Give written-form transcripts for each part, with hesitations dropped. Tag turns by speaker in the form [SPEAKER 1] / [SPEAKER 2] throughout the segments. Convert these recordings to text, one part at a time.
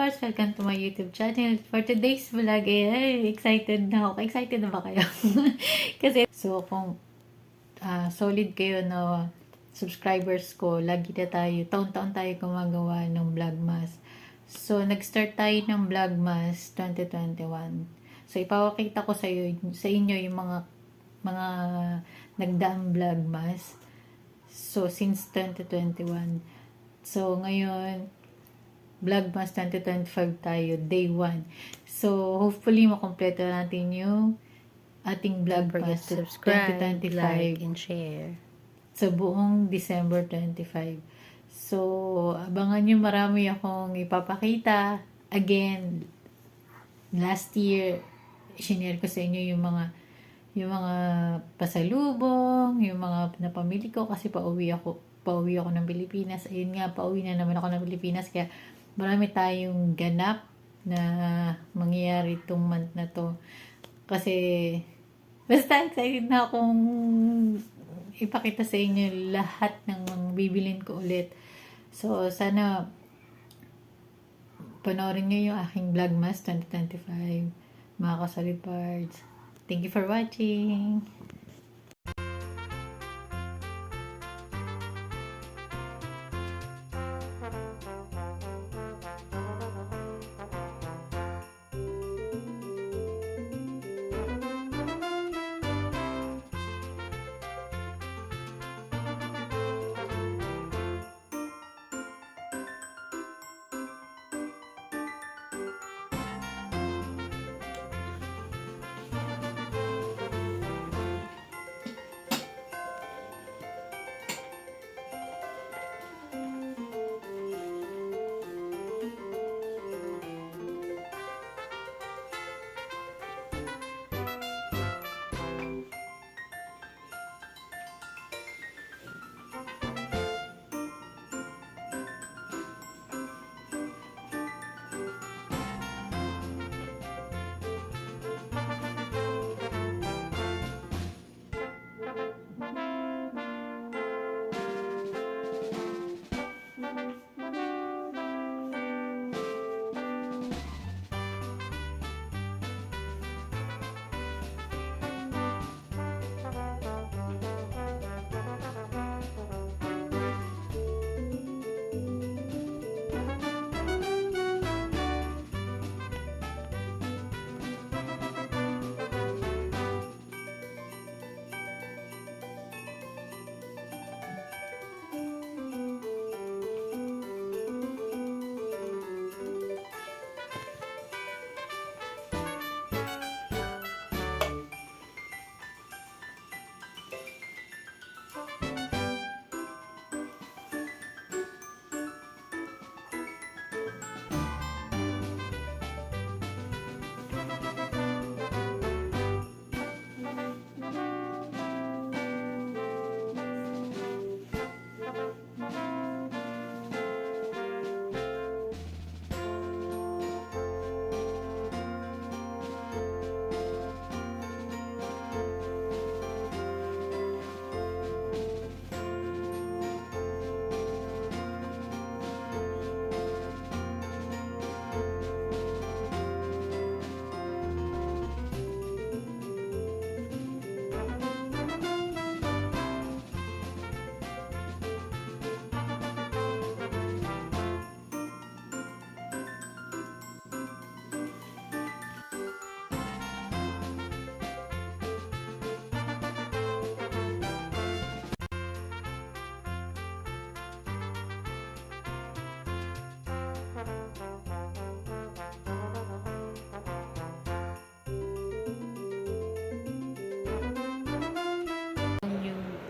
[SPEAKER 1] Parts! Welcome to my YouTube channel. For today's vlog, excited na ako. Excited na ba kayo? Kasi, so, kung solid kayo na subscribers ko, lagi na tayo, taon-taon tayo gumagawa ng Vlogmas. So, nag-start tayo ng Vlogmas 2021. So, ipapakita ko sa inyo yung mga nagdaang Vlogmas. So, since 2021. So, ngayon, Vlogmas 2025 tayo, day 1. So, hopefully, makompleto natin yung ating Vlogmas
[SPEAKER 2] to subscribe,
[SPEAKER 1] 2025.
[SPEAKER 2] like, and share.
[SPEAKER 1] Sa buong December 25. So, abangan nyo, marami akong ipapakita. Again, last year, sinare ko sa inyo yung mga pasalubong, yung mga napamili ko kasi pauwi ako ng Pilipinas. Ayun nga, pauwi na naman ako ng Pilipinas. Kaya, marami tayong ganap na mangyayari itong month na to. Kasi, basta excited na akong ipakita sa inyo lahat ng mga bibilin ko ulit. So, sana panoorin nyo yung aking Vlogmas 2025, mga ka-solid parts. Thank you for watching!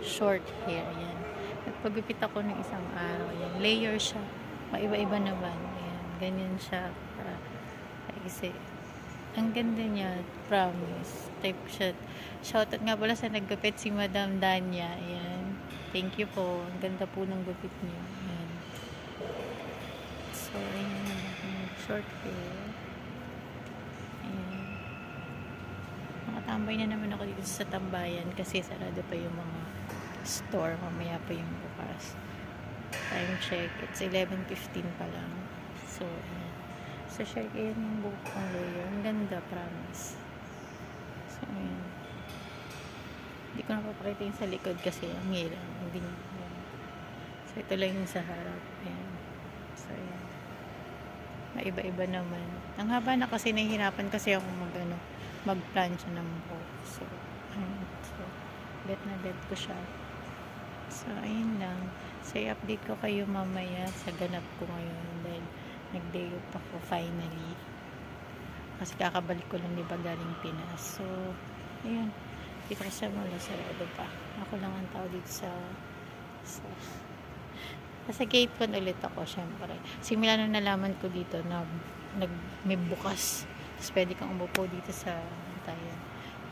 [SPEAKER 1] Short hair, yan. Nagpagupit ako ng isang araw, yan. Layer siya. Maiba-iba naman. Yan. Ganyan siya. Kasi, ang ganda niya. Promise. Type siya. Shoutout nga pala sa naggupit si Madam Danya. Yan. Thank you po. Ang ganda po ng gupit niya. Yan. So, yan. Short hair. Ayan. Nakatambay na naman ako dito sa tambayan kasi sarado pa yung mga store, mamaya pa yung bukas. Time check, it's 11:15 pa lang. So, Sa share ko yan yung buhok kong layer. Ang ganda, promise. So, ayan. Hindi ko napapakita yung sa likod kasi ang hirap. Hindi niya. So, ito lang yung sa harap. Ayan. So, ayan. Maiba-iba naman. Ang haba na kasi nahihirapan kasi ako mag-plancha ng buhok. So, ayan. So, bet na bet ko siya. So, ayun lang. So, i-update ko kayo mamaya sa ganap ko ngayon dahil nag-day off ako finally. Kasi kakabalik ko lang diba galing Pinas. So, ayun. Dito ko sa mula sarado pa. Ako lang ang tao dito sa gate po ulit ako, syempre. Simula nung nalaman ko dito na may bukas. Tapos pwede kang umupo dito sa tayan.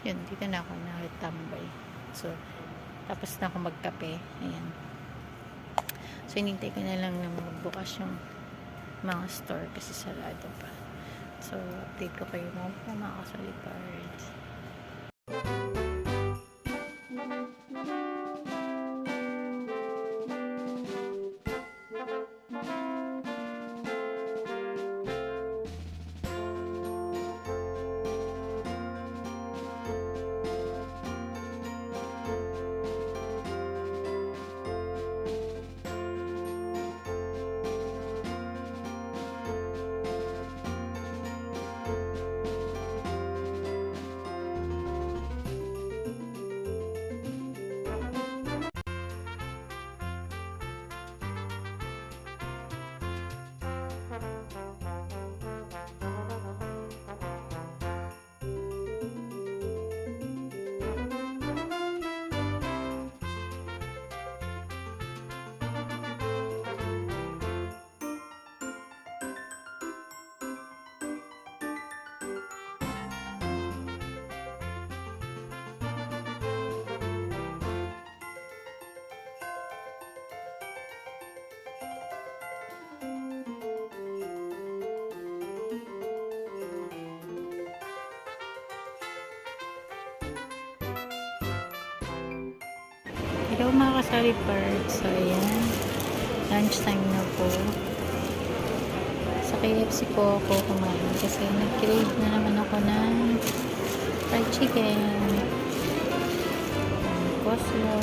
[SPEAKER 1] Yun, dito na ako nakitambay. So, tapos na ako magkape. Ayan. So, hinintay ko na lang na magbukas yung mga store kasi sarado pa. So, update ko kayo mga kasalipards. Hello mga kasalipards. So, ayan. Lunch time na po. Sa KFC po ako kumain kasi nag-crave na naman ako ng fried chicken. Coleslaw.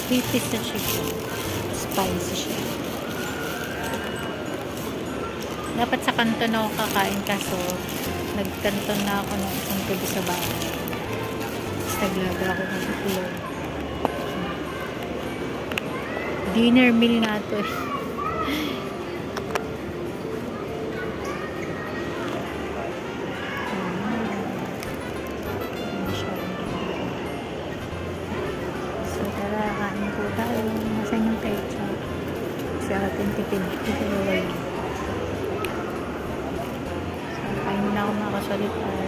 [SPEAKER 1] Sweeties na chicken. Spicy siya. Dapat sa kanton ako kakain kaso nagkanton na ako ng isang gabi sa bahay. Tapos naglaga ako ng ulo. Dinner meal na ito eh. So tara, kain po tayo. Masan yung ketchup? Kasi atin tipid. So kain na ako mga kasalitan.